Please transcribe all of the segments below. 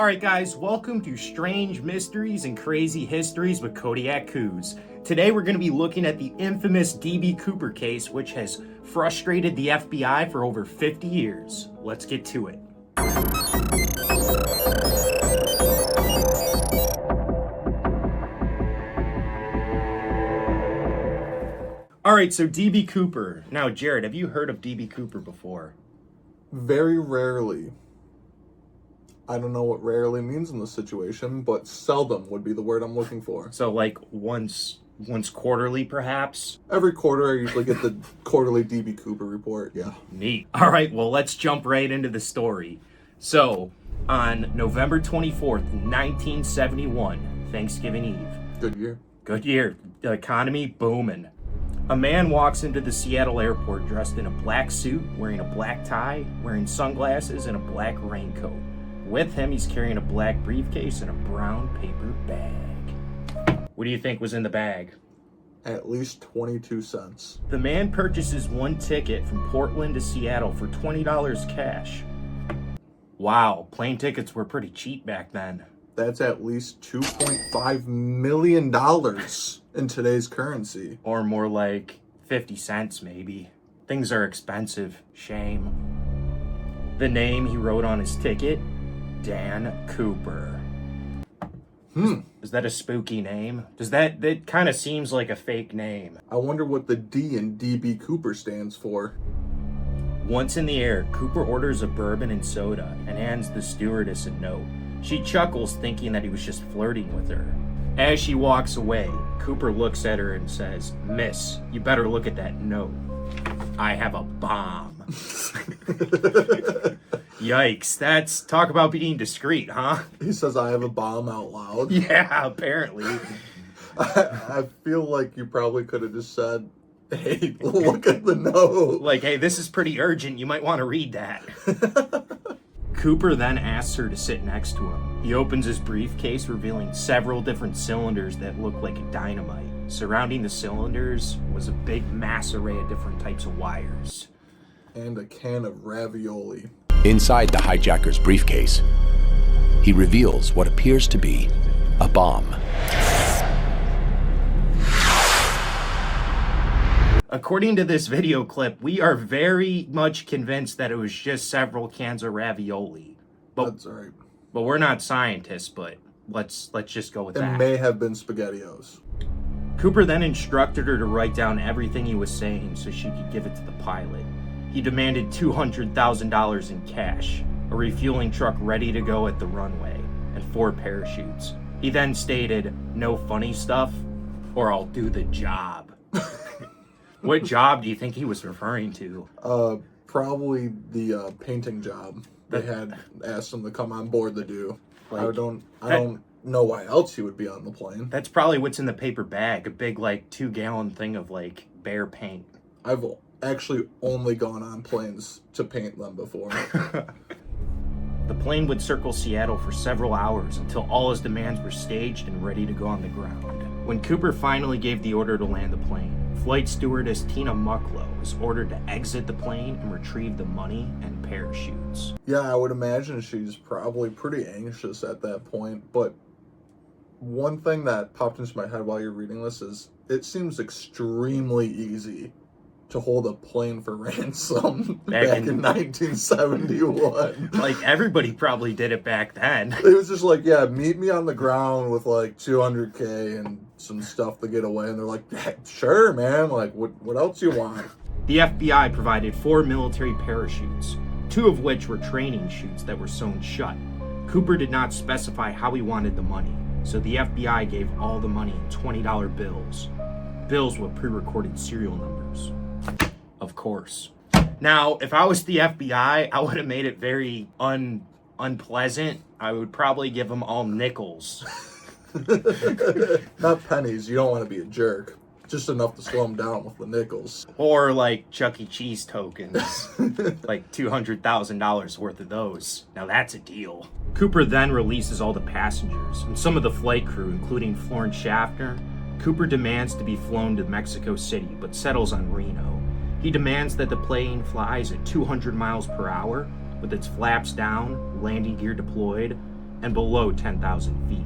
All right, guys, welcome to Strange Mysteries and Crazy Histories with Kodiak Coos. Today, we're going to be looking at the infamous D.B Cooper case, which has frustrated the FBI for over 50 years. Let's get to it. All right, so D.B Cooper. Now, Jared, have you heard of D.B Cooper before? Very rarely. I don't know what rarely means in this situation, but seldom would be the word I'm looking for. So, like, once quarterly, perhaps? Every quarter, I usually get the quarterly D.B Cooper report, yeah. Neat. All right, well, let's jump right into the story. So, on November 24th, 1971, Thanksgiving Eve. Good year. Good year. The economy booming. A man walks into the Seattle airport dressed in a black suit, wearing a black tie, wearing sunglasses, and a black raincoat. With him, he's carrying a black briefcase and a brown paper bag. What do you think was in the bag? At least 22 cents. The man purchases one ticket from Portland to Seattle for $20 cash. Wow, plane tickets were pretty cheap back then. That's at least $2.5 million in today's currency. Or more like 50 cents, maybe. Things are expensive. Shame. The name he wrote on his ticket? Dan Cooper. Is that a spooky name? That kind of seems like a fake name. I wonder what the D in D.B Cooper stands for. Once in the air, Cooper orders a bourbon and soda and hands the stewardess a note. She chuckles, thinking that he was just flirting with her. As she walks away, Cooper looks at her and says, "Miss, you better look at that note. I have a bomb." Yikes, talk about being discreet, huh? He says, "I have a bomb" out loud. Yeah, apparently. I feel like you probably could have just said, "Hey, look at the note." Like, hey, this is pretty urgent. You might want to read that. Cooper then asks her to sit next to him. He opens his briefcase, revealing several different cylinders that look like dynamite. Surrounding the cylinders was a big mass array of different types of wires. And a can of ravioli. Inside the hijacker's briefcase, he reveals what appears to be a bomb. According to this video clip, we are very much convinced that it was just several cans of ravioli. That's right. But we're not scientists, but let's just go with that. It may have been SpaghettiOs. Cooper then instructed her to write down everything he was saying so she could give it to the pilot. He demanded $200,000 in cash, a refueling truck ready to go at the runway, and 4 parachutes. He then stated, "No funny stuff, or I'll do the job." What job do you think he was referring to? Probably the painting job they had asked him to come on board to do. Like, I don't know why else he would be on the plane. That's probably what's in the paper bag, a big, 2-gallon thing of, bear paint. I've actually only gone on planes to paint them before. The plane would circle Seattle for several hours until all his demands were staged and ready to go on the ground. When Cooper finally gave the order to land the plane, flight stewardess Tina Mucklow was ordered to exit the plane and retrieve the money and parachutes. Yeah, I would imagine she's probably pretty anxious at that point, but one thing that popped into my head while you're reading this is it seems extremely easy to hold a plane for ransom back in 1971. Everybody probably did it back then. It was just meet me on the ground with $200K and some stuff to get away. And they're like, yeah, sure, man. What else you want? The FBI provided 4 military parachutes, 2 of which were training chutes that were sewn shut. Cooper did not specify how he wanted the money, so the FBI gave all the money in $20 bills. Bills with pre-recorded serial numbers. Of course. Now, if I was the FBI, I would have made it very unpleasant. I would probably give them all nickels. Not pennies. You don't want to be a jerk. Just enough to slow them down with the nickels. Or Chuck E. Cheese tokens. $200,000 worth of those. Now that's a deal. Cooper then releases all the passengers and some of the flight crew, including Florence Schaffner. Cooper demands to be flown to Mexico City, but settles on Reno. He demands that the plane flies at 200 miles per hour, with its flaps down, landing gear deployed, and below 10,000 feet.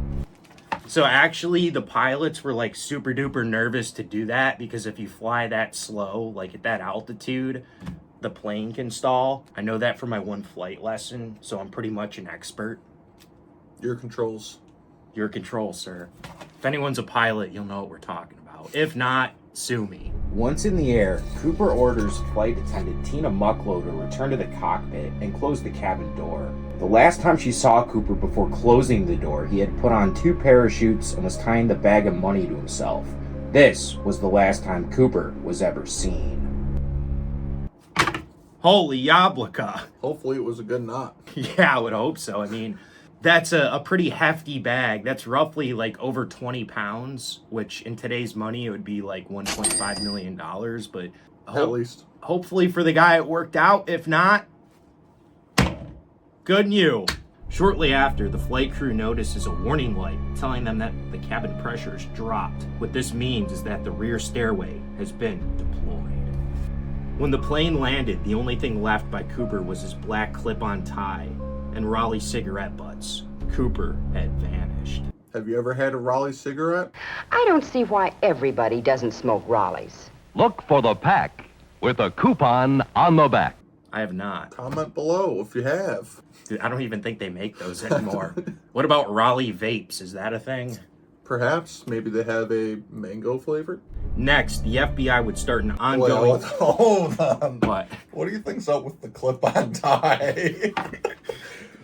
So actually, the pilots were like super duper nervous to do that because if you fly that slow, like at that altitude, the plane can stall. I know that from my one flight lesson, so I'm pretty much an expert. Your controls. Your control, sir. If anyone's a pilot, you'll know what we're talking about. If not, sue me. Once in the air, Cooper orders flight attendant Tina Mucklow to return to the cockpit and close the cabin door. The last time she saw Cooper before closing the door, he had put on 2 parachutes and was tying the bag of money to himself. This was the last time Cooper was ever seen. Holy yablika. Hopefully it was a good knot. Yeah, I would hope so. I mean, that's a pretty hefty bag. That's roughly like over 20 pounds, which in today's money, it would be like $1.5 million. But At least. Hopefully for the guy it worked out. If not, good news. Shortly after, the flight crew notices a warning light telling them that the cabin pressure is dropped. What this means is that the rear stairway has been deployed. When the plane landed, the only thing left by Cooper was his black clip-on tie and Raleigh cigarette butts. Cooper had vanished. Have you ever had a Raleigh cigarette? I don't see why everybody doesn't smoke Raleighs. Look for the pack with a coupon on the back. I have not. Comment below if you have. Dude, I don't even think they make those anymore. What about Raleigh vapes? Is that a thing? Perhaps. Maybe they have a mango flavor? Next, the FBI would start an Wait, ongoing... hold on. What? What do you think's up with the clip-on tie?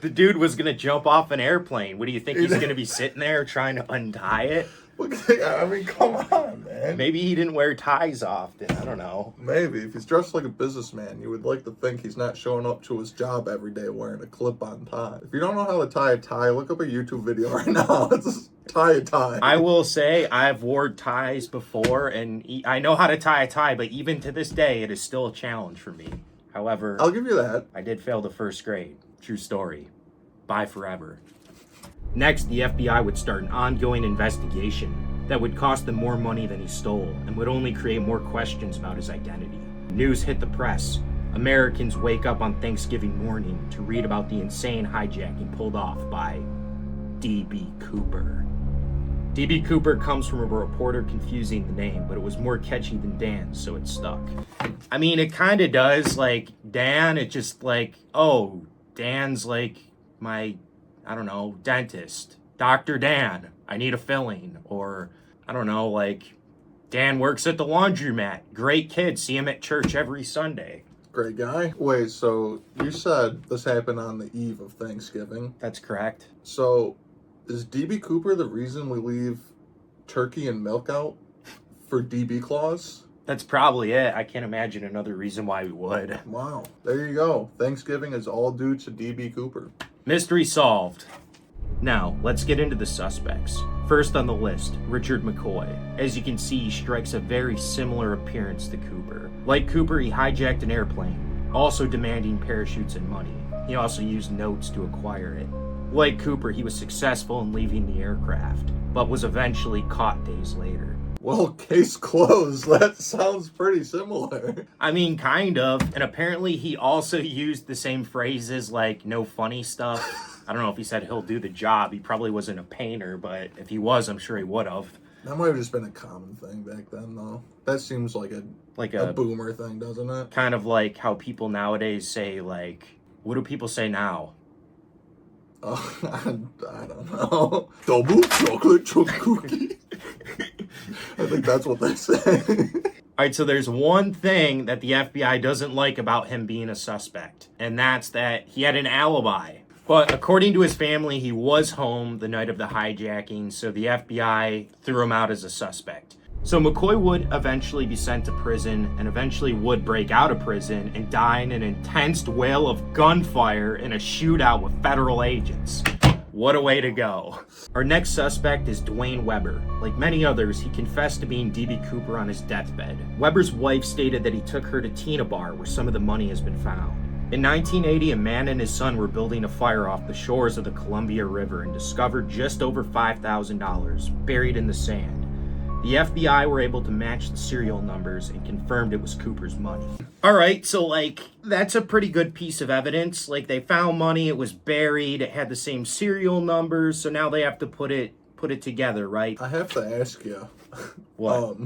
The dude was going to jump off an airplane. What do you think? He's going to be sitting there trying to untie it? I mean, come on, man. Maybe he didn't wear ties often. I don't know. Maybe. If he's dressed like a businessman, you would like to think he's not showing up to his job every day wearing a clip-on tie. If you don't know how to tie a tie, look up a YouTube video right now. It's just tie a tie. I will say I've worn ties before, and I know how to tie a tie, but even to this day, it is still a challenge for me. However, I'll give you that. I did fail the first grade. True story. Bye forever. Next, the FBI would start an ongoing investigation that would cost them more money than he stole and would only create more questions about his identity. News hit the press. Americans wake up on Thanksgiving morning to read about the insane hijacking pulled off by D.B Cooper. D.B Cooper comes from a reporter confusing the name, but it was more catchy than Dan, so it stuck. I mean, it kind of does. Like, Dan, it just like, oh, Dan's like my, I don't know, dentist. Dr. Dan, I need a filling. Or, I don't know, like, Dan works at the laundromat. Great kid, see him at church every Sunday. Great guy. Wait, so you said this happened on the eve of Thanksgiving. That's correct. So is D.B Cooper the reason we leave turkey and milk out for D.B claws? That's probably it. I can't imagine another reason why we would. Wow. There you go. Thanksgiving is all due to D.B Cooper. Mystery solved. Now, let's get into the suspects. First on the list, Richard McCoy. As you can see, he strikes a very similar appearance to Cooper. Like Cooper, he hijacked an airplane, also demanding parachutes and money. He also used notes to acquire it. Like Cooper, he was successful in leaving the aircraft, but was eventually caught days later. Well, case closed. That sounds pretty similar. I mean, kind of. And apparently he also used the same phrases like, no funny stuff. I don't know if he said he'll do the job. He probably wasn't a painter, but if he was, I'm sure he would have. That might have just been a common thing back then, though. That seems like a boomer thing, doesn't it? Kind of like how people nowadays say, like, what do people say now? Oh, I don't know. Double chocolate chunk cookie. I think that's what they say. All right, so there's one thing that the FBI doesn't like about him being a suspect, and that's that he had an alibi. But according to his family, he was home the night of the hijacking, so the FBI threw him out as a suspect. So McCoy would eventually be sent to prison and eventually would break out of prison and die in an intense wail of gunfire in a shootout with federal agents. What a way to go. Our next suspect is Dwayne Weber. Like many others, he confessed to being D.B Cooper on his deathbed. Weber's wife stated that he took her to Tina Bar, where some of the money has been found. In 1980, a man and his son were building a fire off the shores of the Columbia River and discovered just over $5,000 buried in the sand. The FBI were able to match the serial numbers and confirmed it was Cooper's money. All right, so like that's a pretty good piece of evidence. Like they found money, it was buried, it had the same serial numbers, so now they have to put it together, right? I have to ask you. What?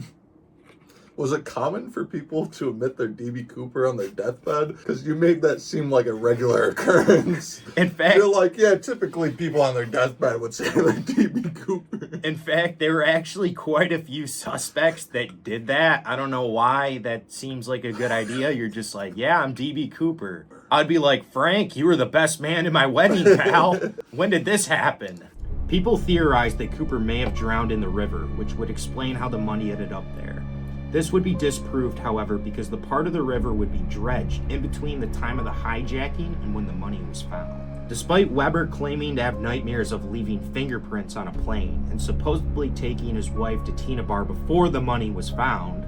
Was it common for people to admit their D.B Cooper on their deathbed? Because you made that seem like a regular occurrence. In fact, you're like, yeah, typically people on their deathbed would say they're D.B Cooper. In fact, there were actually quite a few suspects that did that. I don't know why that seems like a good idea. You're just like, yeah, I'm D.B Cooper. I'd be like, Frank, you were the best man in my wedding, pal. When did this happen? People theorized that Cooper may have drowned in the river, which would explain how the money ended up there. This would be disproved, however, because the part of the river would be dredged in between the time of the hijacking and when the money was found. Despite Weber claiming to have nightmares of leaving fingerprints on a plane and supposedly taking his wife to Tina Bar before the money was found,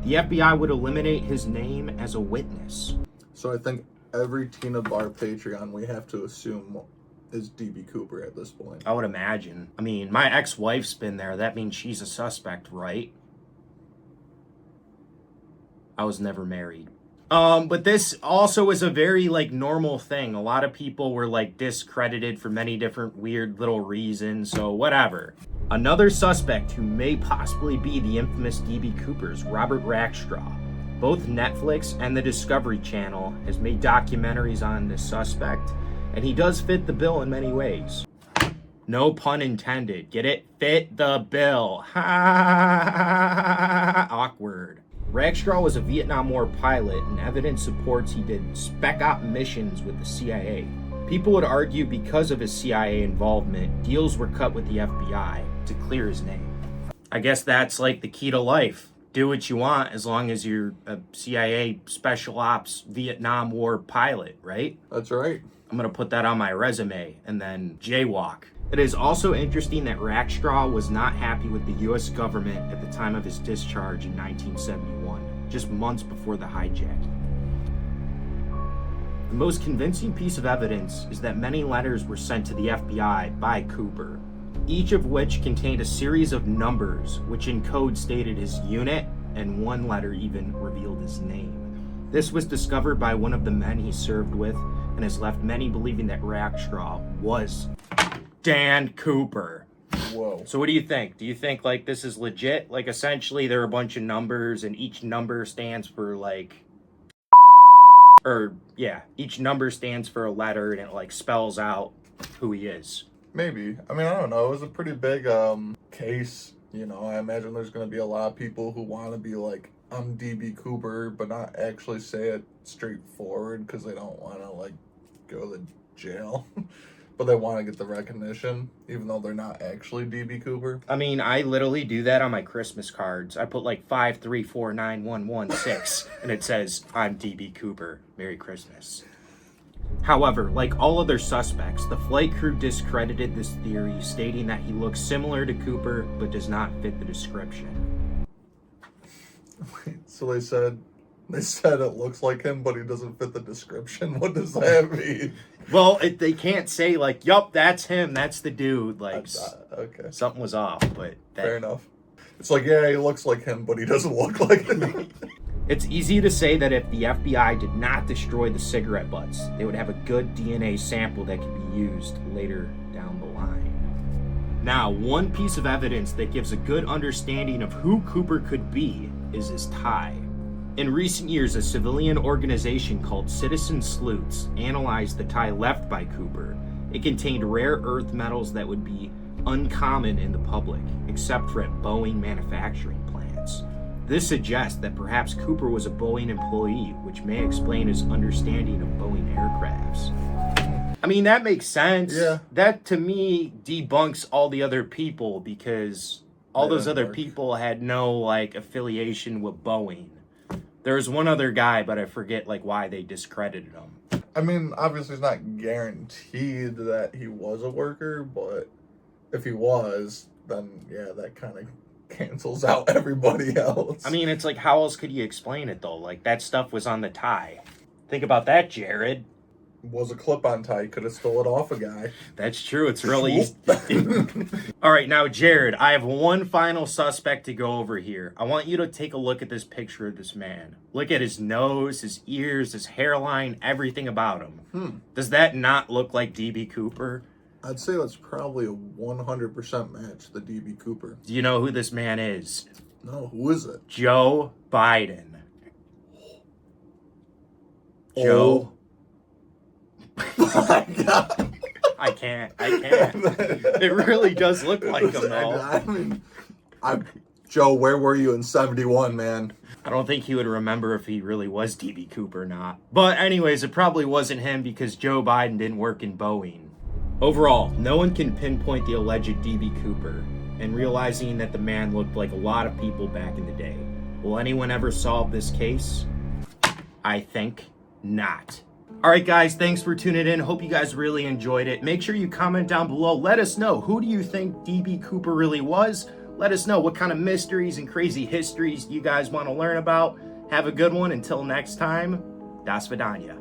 the FBI would eliminate his name as a witness. So I think every Tina Bar Patreon we have to assume is D.B Cooper at this point. I would imagine. I mean, my ex-wife's been there. That means she's a suspect, right? I was never married. But this also is a very, like, normal thing. A lot of people were, like, discredited for many different weird little reasons, so whatever. Another suspect who may possibly be the infamous D.B Cooper is Robert Rackstraw. Both Netflix and the Discovery Channel has made documentaries on this suspect, and he does fit the bill in many ways. No pun intended. Get it? Fit the bill. Ha! Awkward. Rackstraw was a Vietnam War pilot, and evidence supports he did spec op missions with the CIA. People would argue because of his CIA involvement, deals were cut with the FBI to clear his name. I guess that's like the key to life. Do what you want as long as you're a CIA special ops Vietnam War pilot, right? That's right. I'm going to put that on my resume and then jaywalk. It is also interesting that Rackstraw was not happy with the U.S. government at the time of his discharge in 1971, just months before the hijacking. The most convincing piece of evidence is that many letters were sent to the FBI by Cooper, each of which contained a series of numbers which in code stated his unit, and one letter even revealed his name. This was discovered by one of the men he served with and has left many believing that Rackstraw was Dan Cooper. Whoa. So what do you think? Do you think like this is legit? Like essentially there are a bunch of numbers and each number stands for like, or yeah, each number stands for a letter and it like spells out who he is. Maybe. I mean, I don't know. It was a pretty big case. You know, I imagine there's going to be a lot of people who want to be like, I'm D.B Cooper, but not actually say it straightforward because they don't want to like go to jail. But they want to get the recognition, even though they're not actually D.B Cooper. I mean, I literally do that on my Christmas cards. I put like 5349116, and it says, I'm D.B Cooper. Merry Christmas. However, like all other suspects, the flight crew discredited this theory, stating that he looks similar to Cooper, but does not fit the description. So they said it looks like him, but he doesn't fit the description. What does that mean? Well, they can't say like, yup, that's him, that's the dude. Like, okay. Something was off, but... Fair enough. It's like, yeah, he looks like him, but he doesn't look like him. It's easy to say that if the FBI did not destroy the cigarette butts, they would have a good DNA sample that could be used later down the line. Now, one piece of evidence that gives a good understanding of who Cooper could be is his tie. In recent years, a civilian organization called Citizen Sleuths analyzed the tie left by Cooper. It contained rare earth metals that would be uncommon in the public, except for at Boeing manufacturing plants. This suggests that perhaps Cooper was a Boeing employee, which may explain his understanding of Boeing aircrafts. I mean, that makes sense. Yeah. That, to me, debunks all the other people, because all those other people had no, like, affiliation with Boeing. There was one other guy, but I forget, like, why they discredited him. I mean, obviously it's not guaranteed that he was a worker, but if he was, then, yeah, that kind of cancels out everybody else. I mean, it's like, how else could you explain it, though? Like, that stuff was on the tie. Think about that, Jared. Was a clip-on tie. Could have stole it off a guy. That's true. It's really easy. All right, now, Jared, I have one final suspect to go over here. I want you to take a look at this picture of this man. Look at his nose, his ears, his hairline, everything about him. Does that not look like D.B Cooper? I'd say that's probably a 100% match, the D.B Cooper. Do you know who this man is? No, who is it? Joe Biden. Joe. My God. I can't. It really does look like him, though. I mean, Joe, where were you in 71, man? I don't think he would remember if he really was D.B Cooper or not. But anyways, it probably wasn't him because Joe Biden didn't work in Boeing. Overall, no one can pinpoint the alleged D.B Cooper, and realizing that the man looked like a lot of people back in the day. Will anyone ever solve this case? I think not. Alright guys, thanks for tuning in. Hope you guys really enjoyed it. Make sure you comment down below. Let us know, who do you think D.B Cooper really was? Let us know what kind of mysteries and crazy histories you guys want to learn about. Have a good one. Until next time, das vidanya.